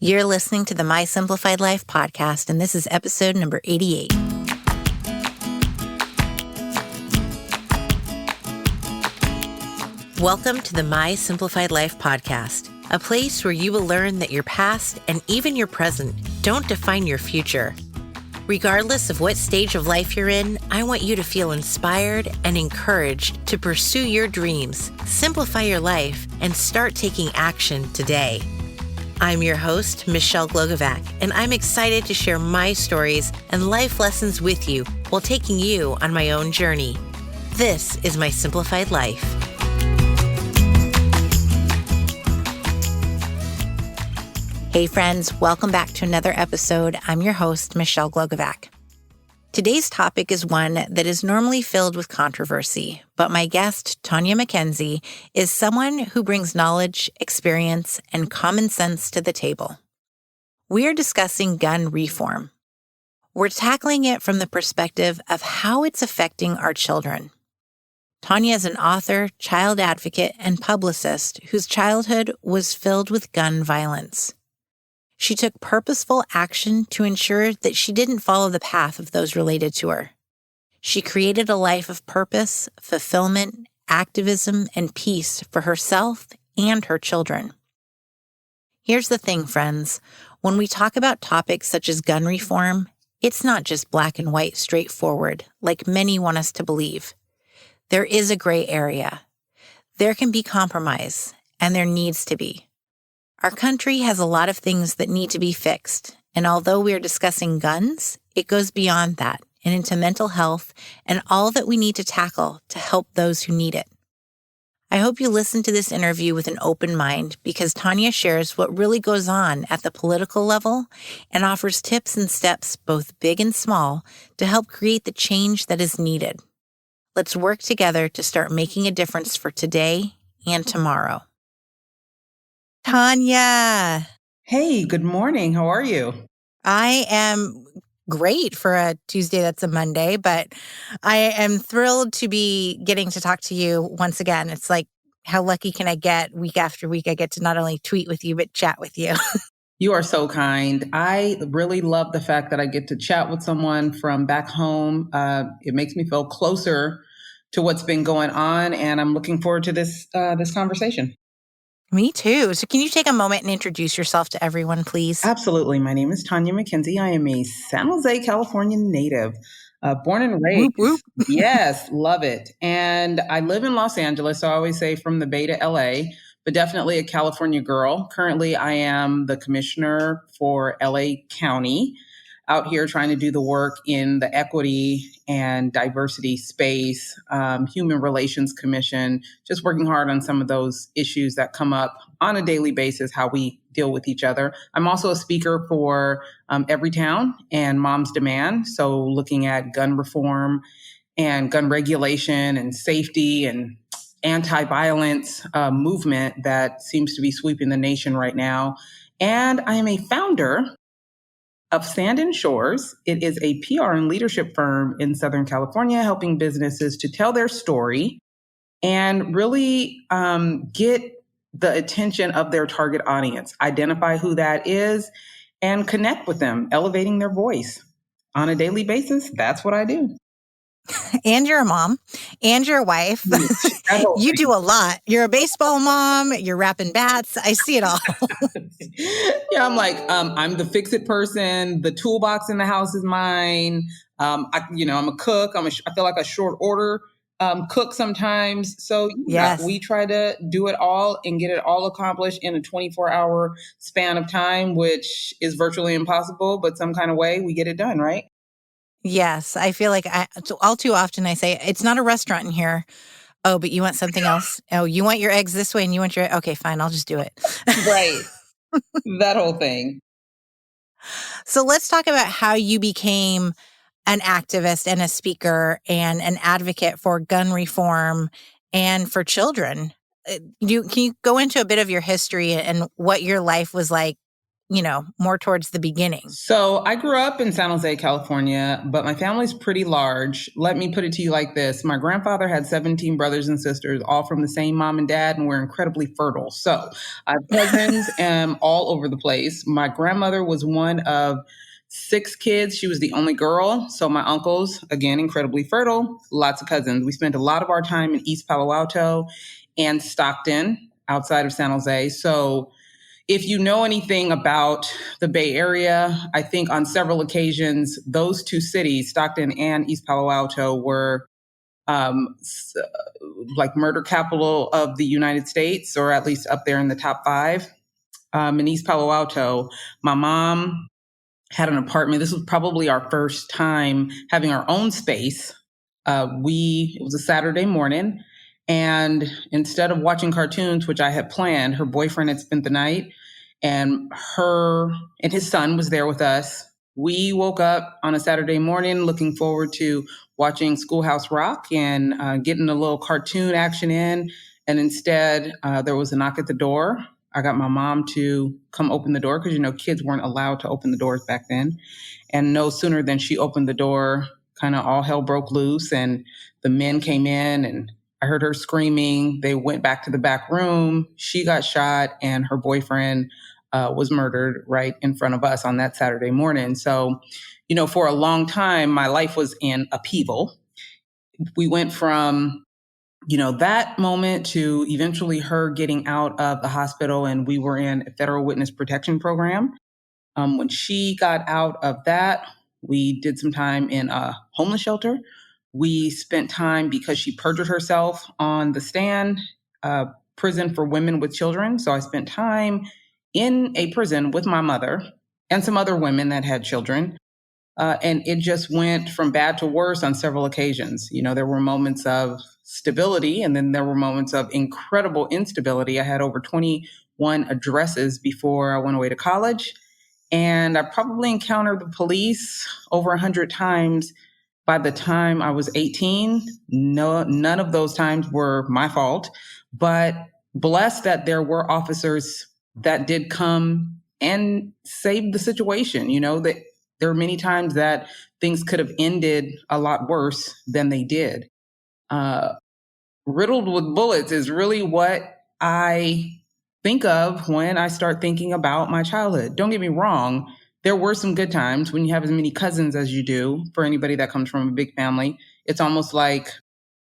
You're listening to the My Simplified Life podcast, and this is episode number 88. Welcome to the My Simplified Life podcast, a place where you will learn that your past and even your present don't define your future. Regardless of what stage of life you're in, I want you to feel inspired and encouraged to pursue your dreams, simplify your life, and start taking action today. I'm your host, Michelle Glogovac, and I'm excited to share my stories and life lessons with you while taking you on my own journey. This is My Simplified Life. Hey friends, welcome back to another episode. I'm your host, Michelle Glogovac. Today's topic is one that is normally filled with controversy, but my guest, Tonya McKenzie, is someone who brings knowledge, experience, and common sense to the table. We are discussing gun reform. We're tackling it from the perspective of how it's affecting our children. Tonya is an author, child advocate, and publicist whose childhood was filled with gun violence. She took purposeful action to ensure that she didn't follow the path of those related to her. She created a life of purpose, fulfillment, activism, and peace for herself and her children. Here's the thing, friends. When we talk about topics such as gun reform, it's not just black and white straightforward, like many want us to believe. There is a gray area. There can be compromise, and there needs to be. Our country has a lot of things that need to be fixed, and although we are discussing guns, it goes beyond that and into mental health and all that we need to tackle to help those who need it. I hope you listen to this interview with an open mind because Tonya shares what really goes on at the political level and offers tips and steps, both big and small, to help create the change that is needed. Let's work together to start making a difference for today and tomorrow. Tonya. Hey, good morning. How are you? I am great for a Tuesday that's a Monday, but I am thrilled to be getting to talk to you once again. It's like, how lucky can I get week after week? I get to not only tweet with you, but chat with you. You are so kind. I really love the fact that I get to chat with someone from back home. It makes me feel closer to what's been going on, and I'm looking forward to this conversation. Me too. So can you take a moment and introduce yourself to everyone, please? Absolutely. My name is Tonya McKenzie. I am a San Jose, California native, born and raised. Whoop, whoop. Yes, love it. And I live in Los Angeles, so I always say from the Bay to LA, but definitely a California girl. Currently, I am the commissioner for LA County, out here trying to do the work in the equity and diversity space, human relations commission, just working hard on some of those issues that come up on a daily basis, how we deal with each other. I'm also a speaker for Everytown and Mom's Demand. So looking at gun reform and gun regulation and safety and anti-violence movement that seems to be sweeping the nation right now. And I am a founder of Sand and Shores. It is a PR and leadership firm in Southern California, helping businesses to tell their story and really get the attention of their target audience, identify who that is, and connect with them, elevating their voice on a daily basis. That's what I do. And you're a mom, and you're a wife. You do a lot. You're a baseball mom. You're wrapping bats. I see it all. Yeah, I'm like, I'm the fix-it person. The toolbox in the house is mine. I'm a cook. I feel like a short order cook sometimes. So yes, we try to do it all and get it all accomplished in a 24-hour span of time, which is virtually impossible, but some kind of way we get it done, right? Yes, I feel like all too often I say, it's not a restaurant in here. Oh, but you want something else? Oh, you want your eggs this way and you want your... Okay, fine, I'll just do it. Right. That whole thing. So let's talk about how you became an activist and a speaker and an advocate for gun reform and for children. Can you go into a bit of your history and what your life was like more towards the beginning? So I grew up in San Jose, California, but my family's pretty large. Let me put it to you like this. My grandfather had 17 brothers and sisters, all from the same mom and dad, and we're incredibly fertile. So I have cousins all over the place. My grandmother was one of 6 kids. She was the only girl. So my uncles, again, incredibly fertile, lots of cousins. We spent a lot of our time in East Palo Alto and Stockton outside of San Jose. So if you know anything about the Bay Area, I think on several occasions, those 2 cities, Stockton and East Palo Alto, were like murder capital of the United States, or at least up there in the top 5. In East Palo Alto, my mom had an apartment. This was probably our first time having our own space. It was a Saturday morning, and instead of watching cartoons, which I had planned, her boyfriend had spent the night, and her and his son was there with us. We woke up on a Saturday morning looking forward to watching Schoolhouse Rock and getting a little cartoon action in. And instead, there was a knock at the door. I got my mom to come open the door because, kids weren't allowed to open the doors back then. And no sooner than she opened the door, kind of all hell broke loose, and the men came in, and I heard her screaming. They went back to the back room. She got shot, and her boyfriend was murdered right in front of us on that Saturday morning. So, for a long time, my life was in upheaval. We went from, that moment to eventually her getting out of the hospital, and we were in a federal witness protection program. When she got out of that, we did some time in a homeless shelter. We spent time, because she perjured herself on the stand, prison for women with children. So I spent time in a prison with my mother and some other women that had children. And it just went from bad to worse on several occasions. There were moments of stability, and then there were moments of incredible instability. I had over 21 addresses before I went away to college. And I probably encountered the police over 100 times by the time I was 18. No, none of those times were my fault, but blessed that there were officers that did come and save the situation. That there were many times that things could have ended a lot worse than they did. Riddled with bullets is really what I think of when I start thinking about my childhood. Don't get me wrong. There were some good times when you have as many cousins as you do. For anybody that comes from a big family, it's almost like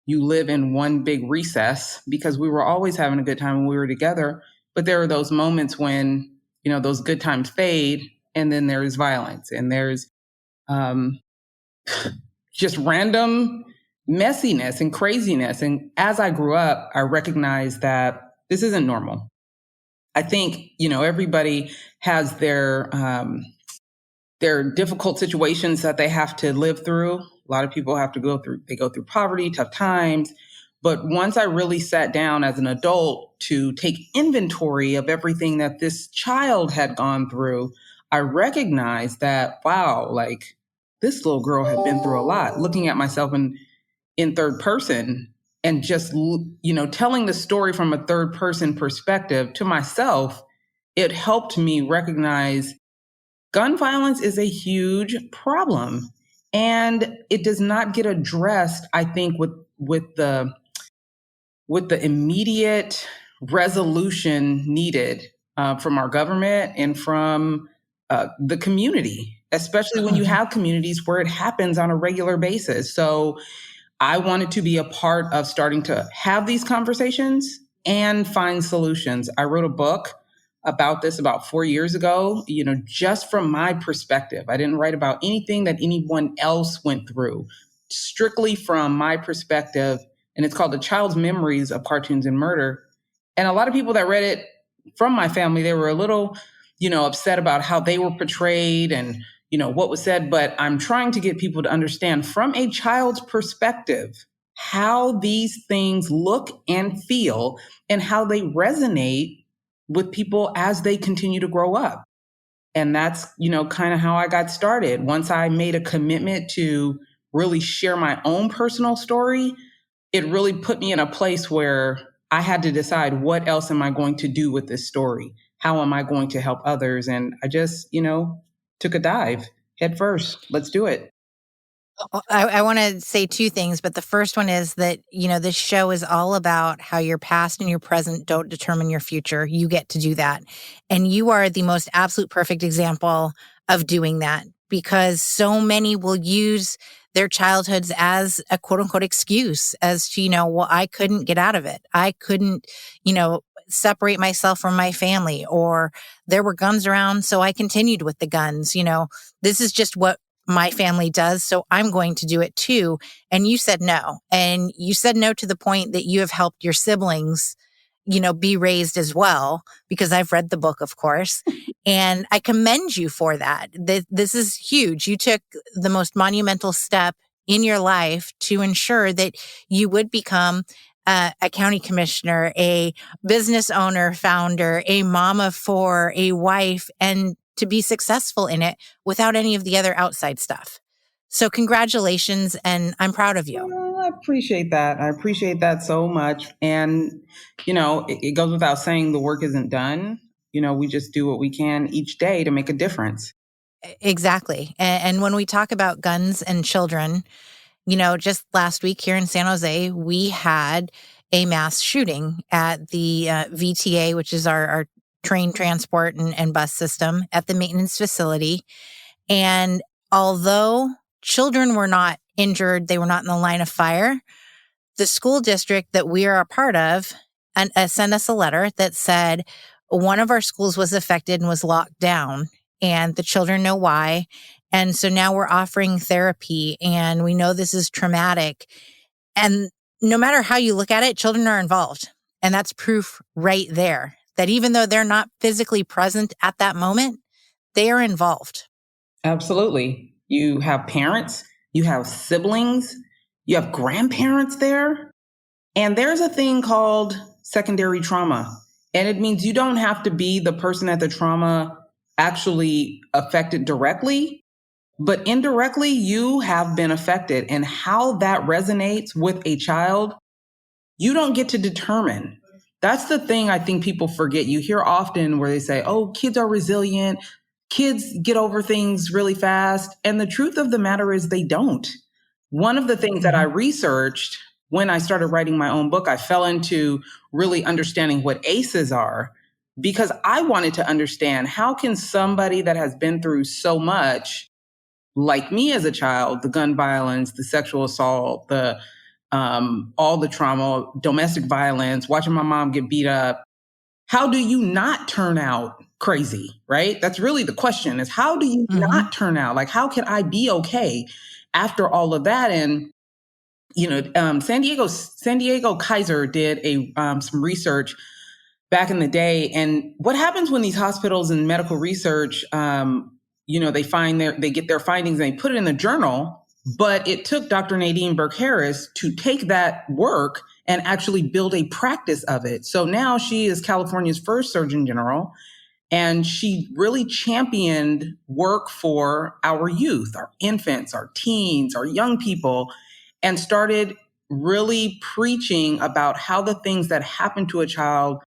you live in one big recess, because we were always having a good time when we were together. But there are those moments when, those good times fade, and then there's violence, and there's just random messiness and craziness. And as I grew up, I recognized that this isn't normal. I think, everybody has their difficult situations that they have to live through. A lot of people go through poverty, tough times. But once I really sat down as an adult to take inventory of everything that this child had gone through, I recognized that, wow, like this little girl had been through a lot. Looking at myself in third person, and just, telling the story from a third person perspective to myself, it helped me recognize gun violence is a huge problem. And it does not get addressed, I think, with the immediate resolution needed from our government and from the community, especially when you have communities where it happens on a regular basis. So I wanted to be a part of starting to have these conversations and find solutions. I wrote a book about this about 4 years ago, just from my perspective. I didn't write about anything that anyone else went through, strictly from my perspective. And it's called The Child's Memories of Cartoons and Murder. And a lot of people that read it from my family, they were a little, upset about how they were portrayed and, what was said. But I'm trying to get people to understand from a child's perspective how these things look and feel and how they resonate with people as they continue to grow up. And that's, kind of how I got started. Once I made a commitment to really share my own personal story, it really put me in a place where I had to decide, what else am I going to do with this story? how am I going to help others? And I just, took a dive head first. Let's do it. I want to say two things, but the first one is that, this show is all about how your past and your present don't determine your future. You get to do that. And you are the most absolute perfect example of doing that, because so many will use their childhoods as a quote unquote excuse as to, well, I couldn't get out of it. I couldn't, separate myself from my family, or there were guns around, so I continued with the guns. This is just what my family does, so I'm going to do it too. And you said no. And you said no to the point that you have helped your siblings, be raised as well, because I've read the book, of course. And I commend you for that. This is huge. You took the most monumental step in your life to ensure that you would become a county commissioner, a business owner, founder, a mom of four, a wife, and to be successful in it without any of the other outside stuff. So congratulations, and I'm proud of you. Well, I appreciate that. I appreciate that so much. And, it goes without saying the work isn't done. We just do what we can each day to make a difference. Exactly. And when we talk about guns and children, just last week here in San Jose, we had a mass shooting at the VTA, which is our train transport and bus system at the maintenance facility. And although children were not injured, they were not in the line of fire, the school district that we are a part of sent us a letter that said one of our schools was affected and was locked down, and the children know why. And so now we're offering therapy, and we know this is traumatic. And no matter how you look at it, children are involved. And that's proof right there that even though they're not physically present at that moment, they are involved. Absolutely. You have parents, you have siblings, you have grandparents there. And there's a thing called secondary trauma. And it means you don't have to be the person that the trauma actually affected directly, but indirectly, you have been affected. And how that resonates with a child, you don't get to determine. That's the thing I think people forget. You hear often where they say, oh, kids are resilient. Kids get over things really fast. And the truth of the matter is they don't. One of the things that I researched when I started writing my own book, I fell into really understanding what ACEs are, because I wanted to understand how can somebody that has been through so much, like me as a child, the gun violence, the sexual assault, the all the trauma, domestic violence, watching my mom get beat up, how do you not turn out crazy, right? That's really the question, is how do you not turn out? Like, how can I be okay after all of that? And, San Diego Kaiser did some research back in the day. And what happens when these hospitals and medical research, they get their findings and they put it in the journal, but it took Dr. Nadine Burke-Harris to take that work and actually build a practice of it. So now she is California's first Surgeon General, and she really championed work for our youth, our infants, our teens, our young people, and started really preaching about how the things that happen to a child,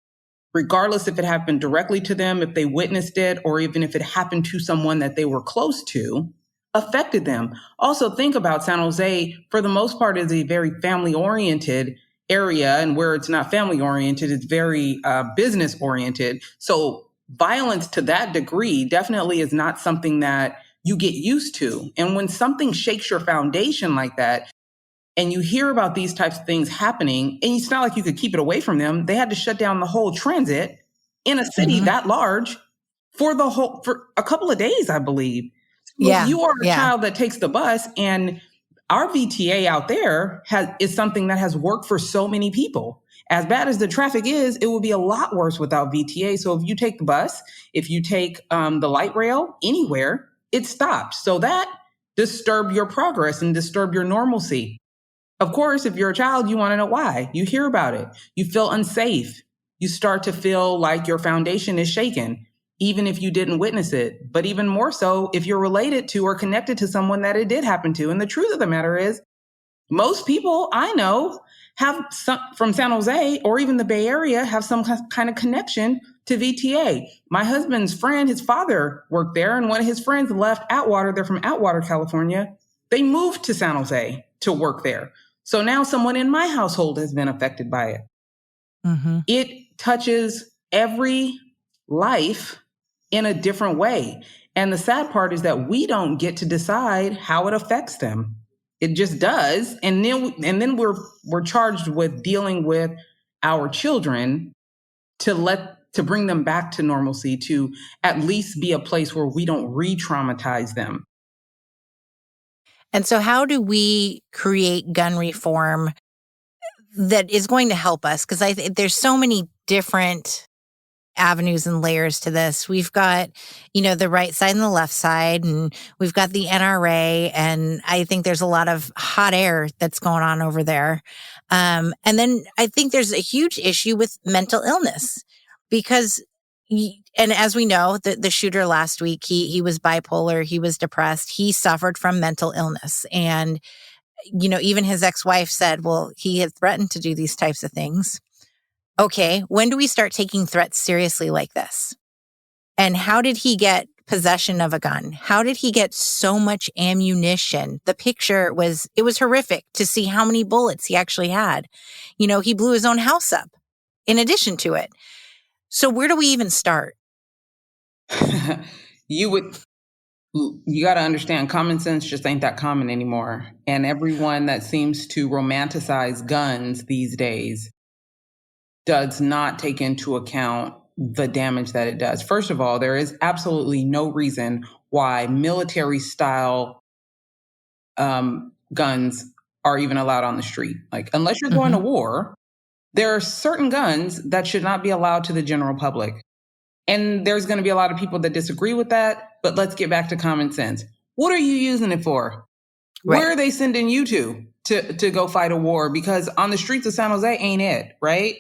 regardless if it happened directly to them, if they witnessed it, or even if it happened to someone that they were close to, affected them. Also, think about San Jose, for the most part, is a very family-oriented area, and where it's not family-oriented, it's very business-oriented. So violence to that degree definitely is not something that you get used to. And when something shakes your foundation like that, and you hear about these types of things happening, and it's not like you could keep it away from them. They had to shut down the whole transit in a city that large for a couple of days, I believe. So if you are a child that takes the bus, and our VTA out there is something that has worked for so many people. As bad as the traffic is, it would be a lot worse without VTA. So if you take the bus, if you take the light rail anywhere, it stops. So that disturbs your progress and disturb your normalcy. Of course, if you're a child, you want to know why. You hear about it. You feel unsafe. You start to feel like your foundation is shaken, even if you didn't witness it. But even more so if you're related to or connected to someone that it did happen to. And the truth of the matter is, most people I know have some from San Jose or even the Bay Area have some kind of connection to VTA. My husband's friend, his father worked there, and one of his friends left Atwater. They're from Atwater, California. They moved to San Jose to work there. So now someone in my household has been affected by it. Mm-hmm. It touches every life in a different way. And the sad part is that we don't get to decide how it affects them. It just does. And then we're charged with dealing with our children to bring them back to normalcy, to at least be a place where we don't re-traumatize them. And so how do we create gun reform that is going to help us? Because there's so many different avenues and layers to this. We've got, the right side and the left side, and we've got the NRA, and I think there's a lot of hot air that's going on over there. And then I think there's a huge issue with mental illness because, and as we know, the shooter last week, he was bipolar, he was depressed, he suffered from mental illness. And, even his ex-wife said, well, he had threatened to do these types of things. Okay, when do we start taking threats seriously like this? And how did he get possession of a gun? How did he get so much ammunition? The picture it was horrific to see how many bullets he actually had. He blew his own house up in addition to it. So where do we even start? You got to understand, common sense just ain't that common anymore. And everyone that seems to romanticize guns these days does not take into account the damage that it does. First of all, there is absolutely no reason why military-style guns are even allowed on the street. Like, unless you're going to war, there are certain guns that should not be allowed to the general public. And there's going to be a lot of people that disagree with that, but let's get back to common sense. What are you using it for? Right. Where are they sending you to go fight a war? Because on the streets of San Jose ain't it, right?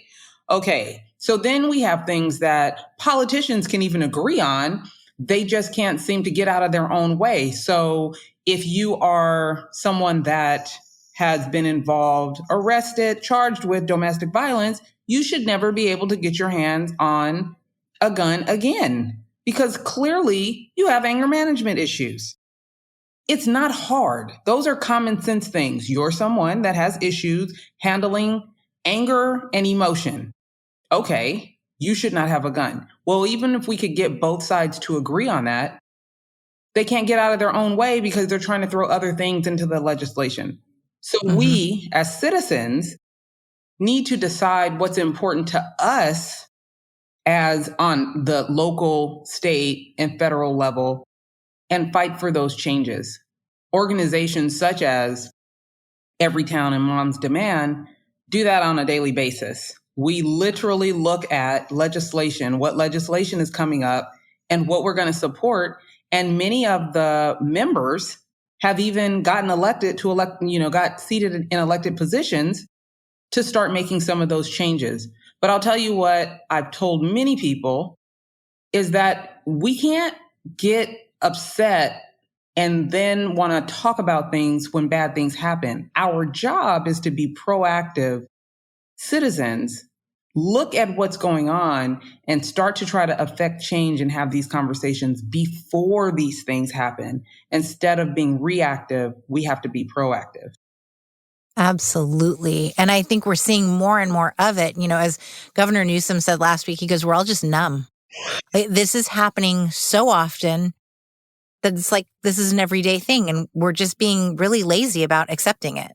Okay, so then we have things that politicians can even agree on. They just can't seem to get out of their own way. So if you are someone that has been involved, arrested, charged with domestic violence, you should never be able to get your hands on a gun again, because clearly you have anger management issues. It's not hard. Those are common sense things. You're someone that has issues handling anger and emotion. Okay, you should not have a gun. Well, even if we could get both sides to agree on that, they can't get out of their own way because they're trying to throw other things into the legislation. So we, as citizens, need to decide what's important to us as on the local, state, and federal level and fight for those changes. Organizations such as Everytown and Mom's Demand do that on a daily basis. We literally look at legislation, what legislation is coming up, and what we're going to support. And many of the members have even gotten elected got seated in elected positions to start making some of those changes. But I'll tell you what I've told many people is that we can't get upset and then want to talk about things when bad things happen. Our job is to be proactive citizens, look at what's going on and start to try to affect change and have these conversations before these things happen. Instead of being reactive, we have to be proactive. Absolutely. And I think we're seeing more and more of it. As Governor Newsom said last week, he goes, we're all just numb. This is happening so often that it's like this is an everyday thing. And we're just being really lazy about accepting it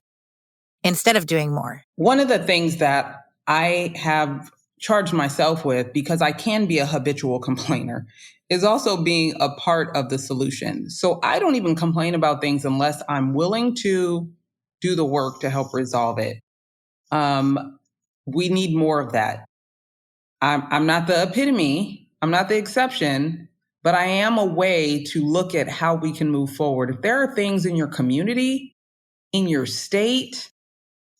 instead of doing more. One of the things that I have charged myself with, because I can be a habitual complainer, is also being a part of the solution. So I don't even complain about things unless I'm willing to do the work to help resolve it. We need more of that. I'm not the epitome. I'm not the exception, but I am a way to look at how we can move forward. If there are things in your community, in your state,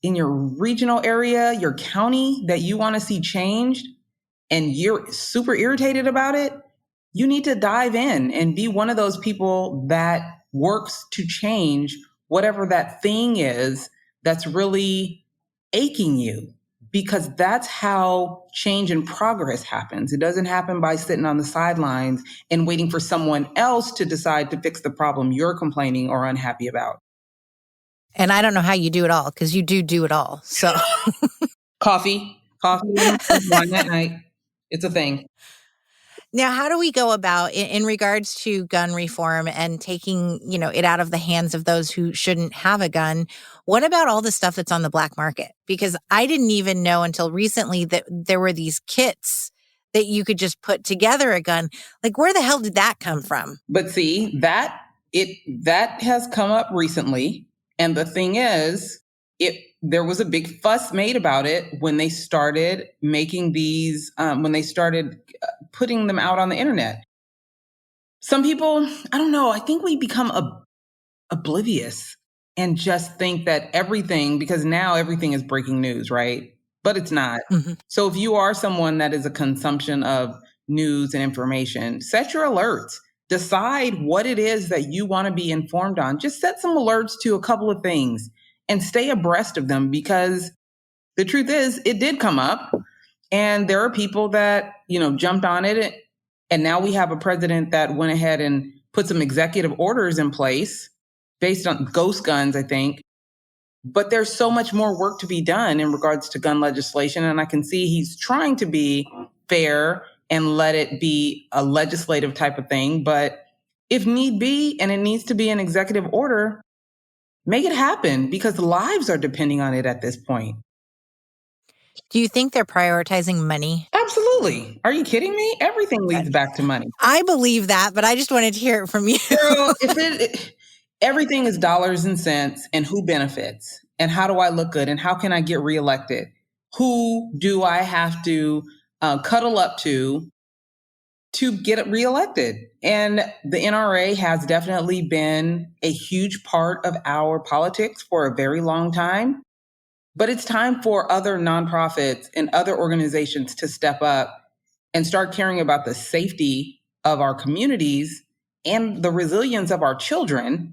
in your regional area, your county that you want to see changed, and you're super irritated about it, you need to dive in and be one of those people that works to change whatever that thing is that's really aching you, because that's how change and progress happens. It doesn't happen by sitting on the sidelines and waiting for someone else to decide to fix the problem you're complaining or unhappy about. And I don't know how you do it all, because you do it all. So Coffee and wine at night. It's a thing. now, how do we go about in regards to gun reform and taking, it out of the hands of those who shouldn't have a gun? What about all the stuff that's on the black market? Because I didn't even know until recently that there were these kits that you could just put together a gun. Like, where the hell did that come from? But see, that has come up recently. And the thing is, there was a big fuss made about it when they started making these, when they started putting them out on the internet. Some people, I don't know, I think we become oblivious and just think that everything, because now everything is breaking news, right? But it's not. Mm-hmm. So if you are someone that is a consumption of news and information, set your alerts. Decide what it is that you want to be informed on. Just set some alerts to a couple of things and stay abreast of them, because the truth is, it did come up and there are people that, jumped on it. And now we have a president that went ahead and put some executive orders in place based on ghost guns, I think. But there's so much more work to be done in regards to gun legislation. And I can see he's trying to be fair and let it be a legislative type of thing. But if need be, and it needs to be an executive order, make it happen, because lives are depending on it at this point. Do you think they're prioritizing money? Absolutely. Are you kidding me? Everything leads back to money. I believe that, but I just wanted to hear it from you. Girl, everything is dollars and cents, and who benefits, and how do I look good, and how can I get reelected? Who do I have to cuddle up to get reelected? And the NRA has definitely been a huge part of our politics for a very long time. But it's time for other nonprofits and other organizations to step up and start caring about the safety of our communities and the resilience of our children,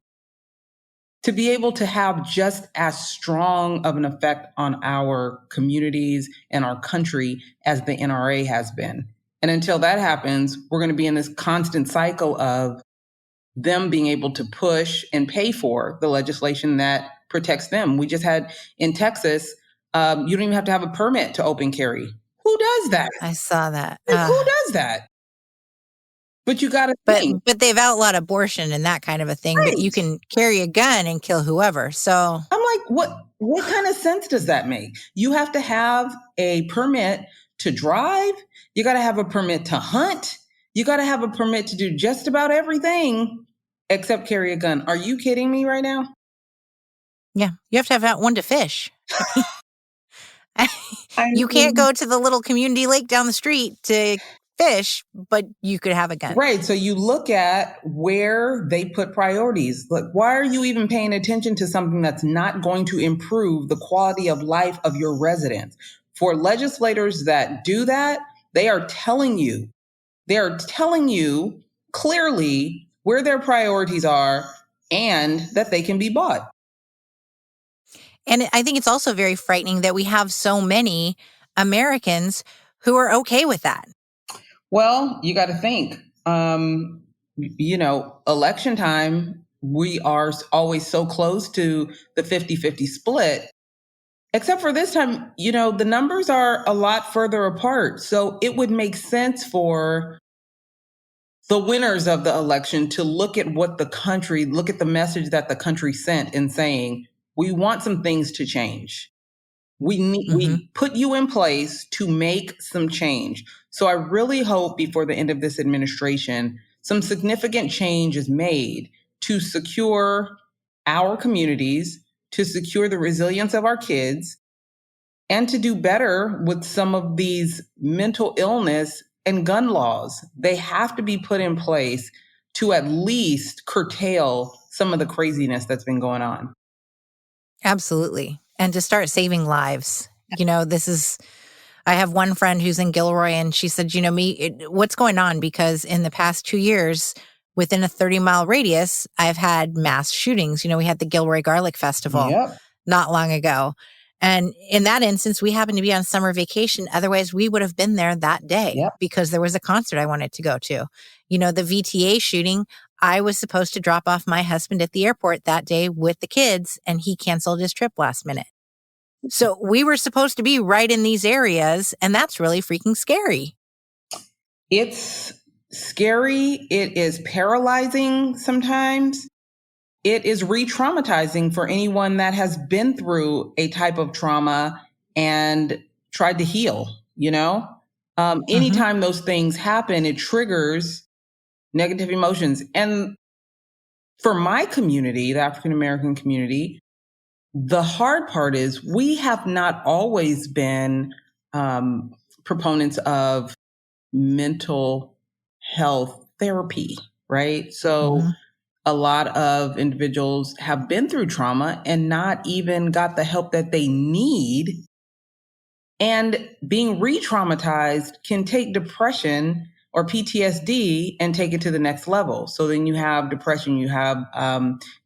to be able to have just as strong of an effect on our communities and our country as the NRA has been. And until that happens, we're going to be in this constant cycle of them being able to push and pay for the legislation that protects them. We just had in Texas, you don't even have to have a permit to open carry. Who does that? I saw that. Like, who does that? But you got to think. But they've outlawed abortion and that kind of a thing. Right. But you can carry a gun and kill whoever. So I'm like, what kind of sense does that make? You have to have a permit to drive. You got to have a permit to hunt. You got to have a permit to do just about everything except carry a gun. Are you kidding me right now? Yeah, you have to have one to fish. You can't go to the little community lake down the street to fish, but you could have a gun. Right. So you look at where they put priorities. Like, why are you even paying attention to something that's not going to improve the quality of life of your residents? For legislators that do that, they are telling you clearly where their priorities are and that they can be bought. And I think it's also very frightening that we have so many Americans who are okay with that. Well, you got to think, election time, we are always so close to the 50-50 split. Except for this time, the numbers are a lot further apart. So it would make sense for the winners of the election to look at the message that the country sent in saying, we want some things to change. We put you in place to make some change. So I really hope before the end of this administration, some significant change is made to secure our communities, to secure the resilience of our kids, and to do better with some of these mental illness and gun laws. They have to be put in place to at least curtail some of the craziness that's been going on. Absolutely. And to start saving lives. I have one friend who's in Gilroy, and she said, what's going on? Because in the past 2 years, within a 30-mile radius, I've had mass shootings. We had the Gilroy Garlic Festival not long ago. And in that instance, we happened to be on summer vacation. Otherwise, we would have been there that day Yep. because there was a concert I wanted to go to. The VTA shooting, I was supposed to drop off my husband at the airport that day with the kids, and he canceled his trip last minute. So we were supposed to be right in these areas, and that's really freaking scary. It's scary. It is paralyzing sometimes. It is re-traumatizing for anyone that has been through a type of trauma and tried to heal, Anytime those things happen, it triggers negative emotions. And for my community, the African American community, the hard part is we have not always been proponents of mental health therapy, right? So a lot of individuals have been through trauma and not even got the help that they need. And being re-traumatized can take depression or PTSD and take it to the next level. So then you have depression, you have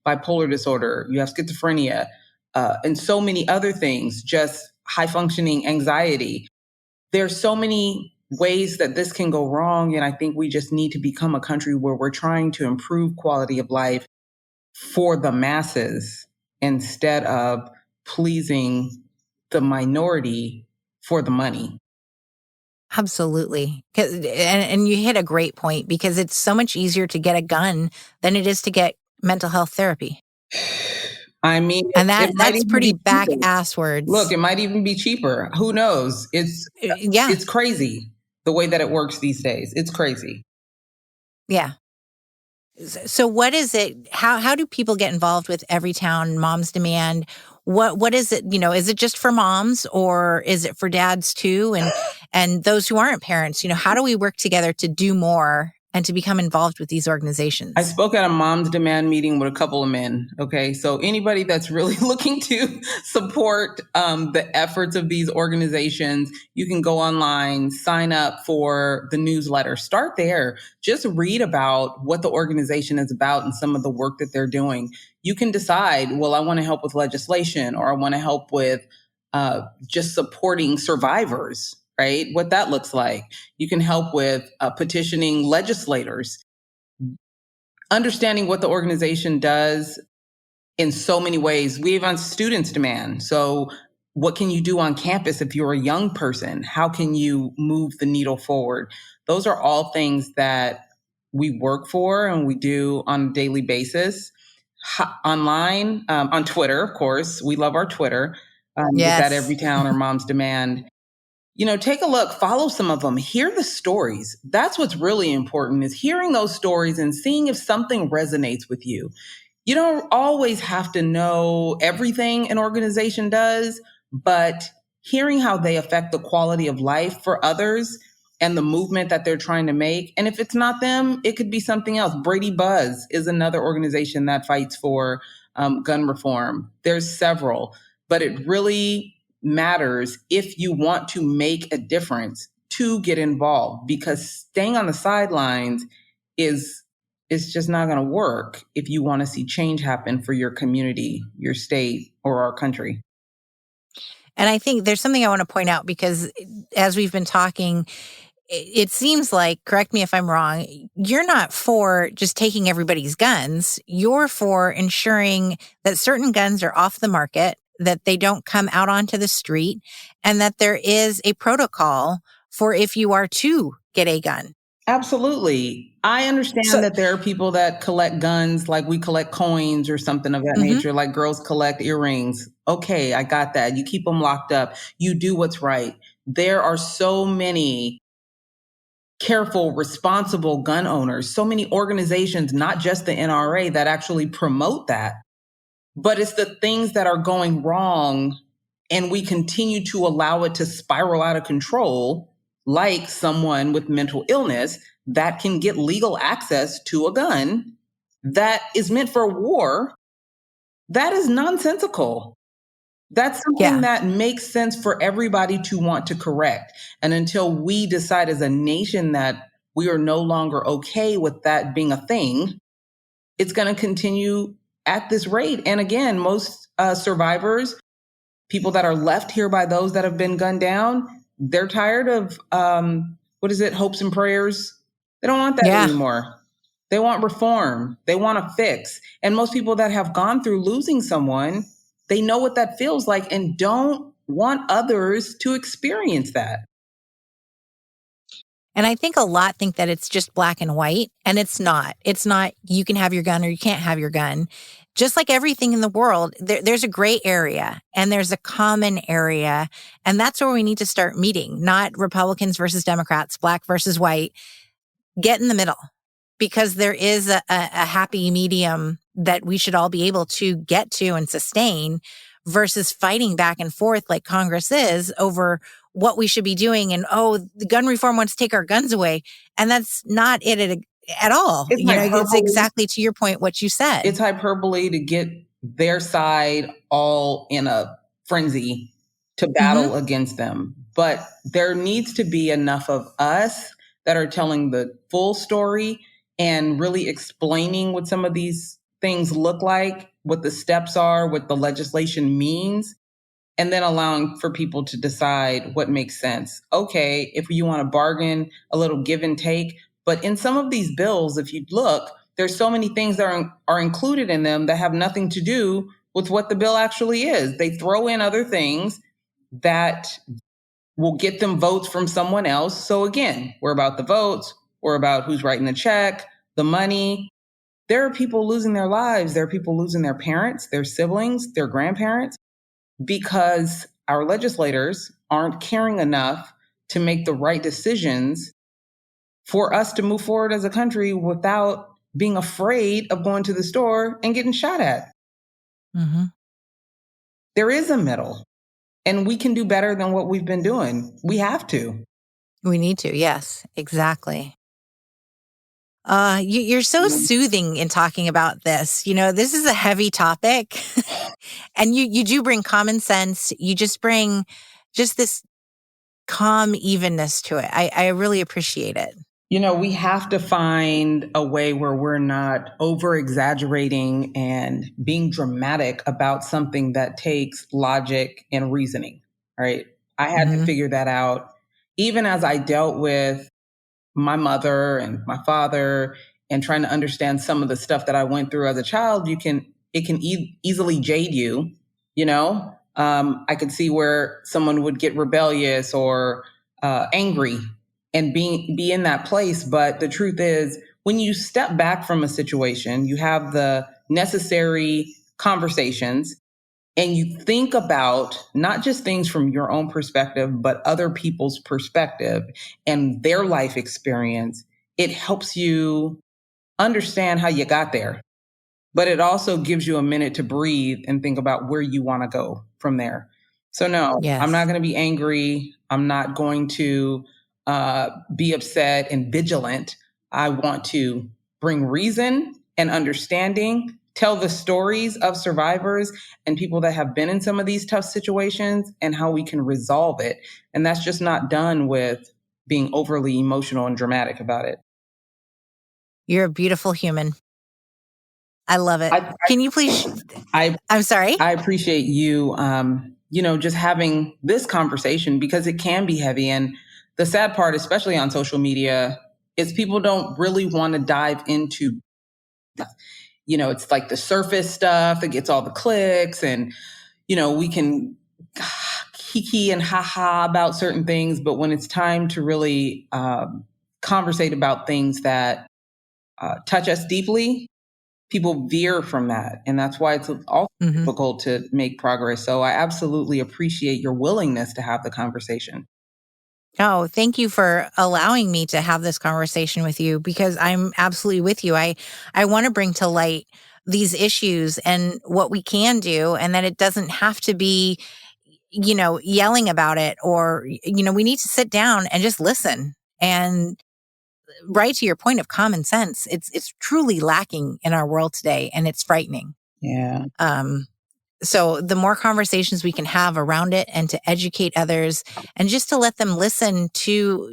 bipolar disorder, you have schizophrenia, and so many other things, just high functioning anxiety. There's so many ways that this can go wrong. And I think we just need to become a country where we're trying to improve quality of life for the masses instead of pleasing the minority for the money. Absolutely. And you hit a great point because it's so much easier to get a gun than it is to get mental health therapy. I mean, and that's pretty back-ass words. Look, it might even be cheaper. Who knows? It's crazy the way that it works these days. It's crazy. Yeah. So what is it? How do people get involved with Everytown Moms Demand? What is it? Is it just for moms or is it for dads too? And those who aren't parents, how do we work together to do more and to become involved with these organizations? I spoke at a Moms Demand meeting with a couple of men. Okay. So anybody that's really looking to support the efforts of these organizations, you can go online, sign up for the newsletter, start there, just read about what the organization is about and some of the work that they're doing. You can decide, well, I want to help with legislation or I want to help with just supporting survivors. Right? What that looks like. You can help with petitioning legislators, understanding what the organization does in so many ways. We have on Students Demand. So what can you do on campus if you're a young person? How can you move the needle forward? Those are all things that we work for and we do on a daily basis. Online, on Twitter, of course. We love our Twitter. Yes. It's at Everytown or Moms Demand. Take a look, follow some of them, hear the stories. That's what's really important is hearing those stories and seeing if something resonates with you. You don't always have to know everything an organization does, but hearing how they affect the quality of life for others and the movement that they're trying to make. And if it's not them, it could be something else. Brady Buzz is another organization that fights for gun reform. There's several, but it really matters if you want to make a difference to get involved, because staying on the sidelines is just not going to work if you want to see change happen for your community, your state, or our country. And I think there's something I want to point out because as we've been talking, it seems like, correct me if I'm wrong, you're not for just taking everybody's guns. You're for ensuring that certain guns are off the market, that they don't come out onto the street, and that there is a protocol for if you are to get a gun. Absolutely. I understand that there are people that collect guns like we collect coins or something of that nature, like girls collect earrings. Okay, I got that. You keep them locked up. You do what's right. There are so many careful, responsible gun owners, so many organizations, not just the NRA, that actually promote that. But it's the things that are going wrong and we continue to allow it to spiral out of control, like someone with mental illness that can get legal access to a gun that is meant for war. That is nonsensical. That's something that makes sense for everybody to want to correct. And until we decide as a nation that we are no longer okay with that being a thing, it's going to continue at this rate. And again, most survivors, people that are left here by those that have been gunned down, they're tired of, hopes and prayers. They don't want that Yeah. anymore. They want reform. They want a fix. And most people that have gone through losing someone, they know what that feels like and don't want others to experience that. And I think a lot think that it's just black and white, and it's not. It's not you can have your gun or you can't have your gun. Just like everything in the world, there's a gray area and there's a common area. And that's where we need to start meeting, not Republicans versus Democrats, black versus white. Get in the middle, because there is a happy medium that we should all be able to get to and sustain, versus fighting back and forth like Congress is over what we should be doing. And, the gun reform wants to take our guns away. And that's not it at all. It's exactly to your point, what you said. It's hyperbole to get their side all in a frenzy to battle against them. But there needs to be enough of us that are telling the full story and really explaining what some of these things look like, what the steps are, what the legislation means, and then allowing for people to decide what makes sense. Okay, if you want to bargain, a little give and take. But in some of these bills, if you look, there's so many things that are included in them that have nothing to do with what the bill actually is. They throw in other things that will get them votes from someone else. So again, we're about the votes. We're about who's writing the check, the money. There are people losing their lives. There are people losing their parents, their siblings, their grandparents, because our legislators aren't caring enough to make the right decisions for us to move forward as a country without being afraid of going to the store and getting shot at. There is a middle, and we can do better than what we've been doing. We have to. We need to. Yes, exactly. You're so soothing in talking about this. This is a heavy topic and you do bring common sense. You just bring this calm evenness to it. I really appreciate it. We have to find a way where we're not over exaggerating and being dramatic about something that takes logic and reasoning. Right. I had to figure that out even as I dealt with my mother and my father and trying to understand some of the stuff that I went through as a child. It can easily jade you, I could see where someone would get rebellious or angry and be in that place. But the truth is, when you step back from a situation, you have the necessary conversations and you think about not just things from your own perspective, but other people's perspective and their life experience, it helps you understand how you got there. But it also gives you a minute to breathe and think about where you want to go from there. So no, Yes. I'm not going to be angry. I'm not going to be upset and vigilant. I want to bring reason and understanding, tell the stories of survivors and people that have been in some of these tough situations and how we can resolve it. And that's just not done with being overly emotional and dramatic about it. You're a beautiful human. I love it. Can you please? I'm sorry. I appreciate you, just having this conversation because it can be heavy. And the sad part, especially on social media, is people don't really want to dive into it's like the surface stuff that gets all the clicks and, we can kiki and haha about certain things. But when it's time to really conversate about things that touch us deeply, people veer from that. And that's why it's also difficult to make progress. So I absolutely appreciate your willingness to have the conversation. Oh, thank you for allowing me to have this conversation with you, because I'm absolutely with you. I want to bring to light these issues and what we can do, and that it doesn't have to be, yelling about it, or, we need to sit down and just listen. And right to your point of common sense, it's truly lacking in our world today, and it's frightening. Yeah. So the more conversations we can have around it and to educate others and just to let them listen to,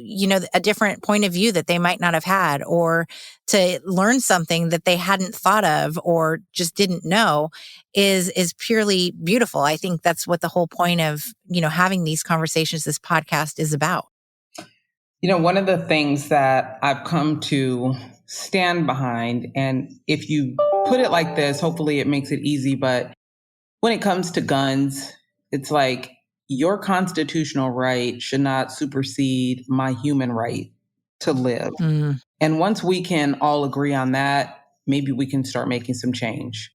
a different point of view that they might not have had, or to learn something that they hadn't thought of or just didn't know is purely beautiful. I think that's what the whole point of, having these conversations, this podcast is about. One of the things that I've come to stand behind, and if you put it like this, hopefully it makes it easy, but when it comes to guns, it's like your constitutional right should not supersede my human right to live. Mm. And once we can all agree on that, maybe we can start making some change.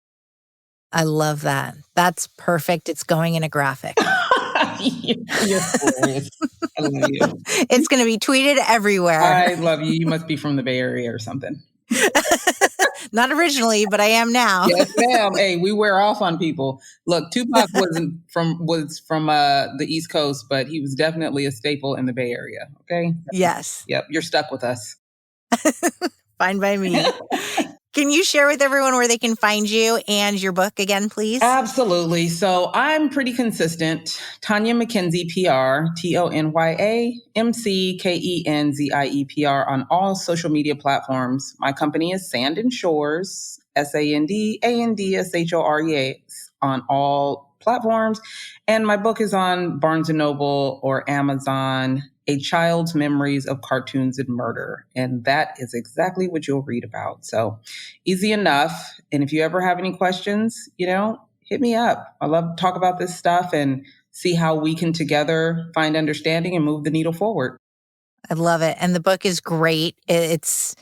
I love that. That's perfect. It's going in a graphic. You're hilarious. I love you. It's going to be tweeted everywhere. I love you. You must be from the Bay Area or something. Not originally, but I am now. Yes, ma'am. Hey, we wear off on people. Look, Tupac was from the East Coast, but he was definitely a staple in the Bay Area. Okay. Yes. Yep. You're stuck with us. Fine by me. Can you share with everyone where they can find you and your book again, please? Absolutely. So I'm pretty consistent. Tonya McKenzie, PR, TonyMcKenzie, PR on all social media platforms. My company is Sand and Shores, SandAndShoreas on all platforms. And my book is on Barnes & Noble or Amazon, A Child's Memories of Cartoons and Murder. And that is exactly what you'll read about. So easy enough. And if you ever have any questions, hit me up. I love to talk about this stuff and see how we can together find understanding and move the needle forward. I love it. And the book is great. It's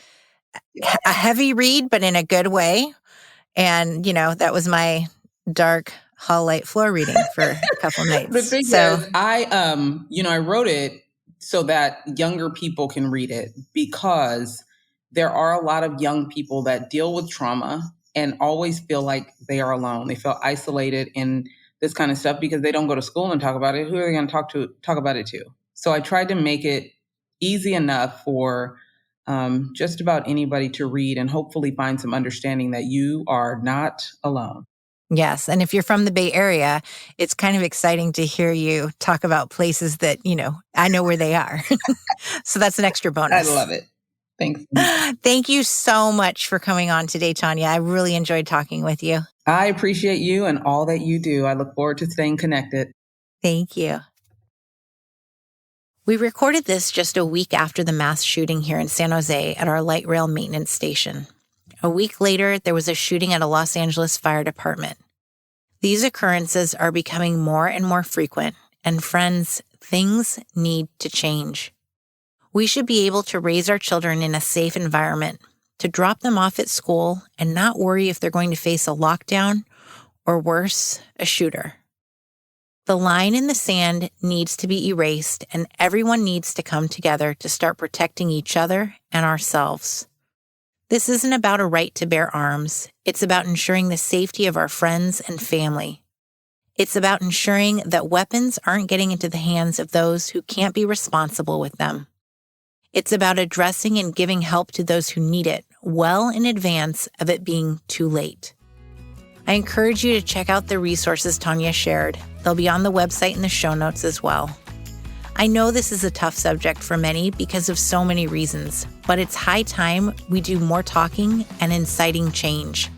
a heavy read, but in a good way. And, that was my dark hall light floor reading for a couple nights. The thing is, I wrote it so that younger people can read it, because there are a lot of young people that deal with trauma and always feel like they are alone. They feel isolated in this kind of stuff because they don't go to school and talk about it. Who are they going to talk about it to? So I tried to make it easy enough for just about anybody to read and hopefully find some understanding that you are not alone. Yes. And if you're from the Bay Area, it's kind of exciting to hear you talk about places that, I know where they are. So that's an extra bonus. I love it. Thanks. Thank you so much for coming on today, Tonya. I really enjoyed talking with you. I appreciate you and all that you do. I look forward to staying connected. Thank you. We recorded this just a week after the mass shooting here in San Jose at our light rail maintenance station. A week later, there was a shooting at a Los Angeles fire department. These occurrences are becoming more and more frequent, and friends, things need to change. We should be able to raise our children in a safe environment, to drop them off at school and not worry if they're going to face a lockdown or worse, a shooter. The line in the sand needs to be erased, and everyone needs to come together to start protecting each other and ourselves. This isn't about a right to bear arms. It's about ensuring the safety of our friends and family. It's about ensuring that weapons aren't getting into the hands of those who can't be responsible with them. It's about addressing and giving help to those who need it well in advance of it being too late. I encourage you to check out the resources Tonya shared. They'll be on the website in the show notes as well. I know this is a tough subject for many because of so many reasons, but it's high time we do more talking and inciting change.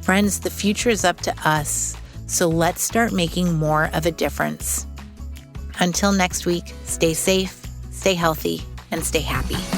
Friends, the future is up to us, so let's start making more of a difference. Until next week, stay safe, stay healthy, and stay happy.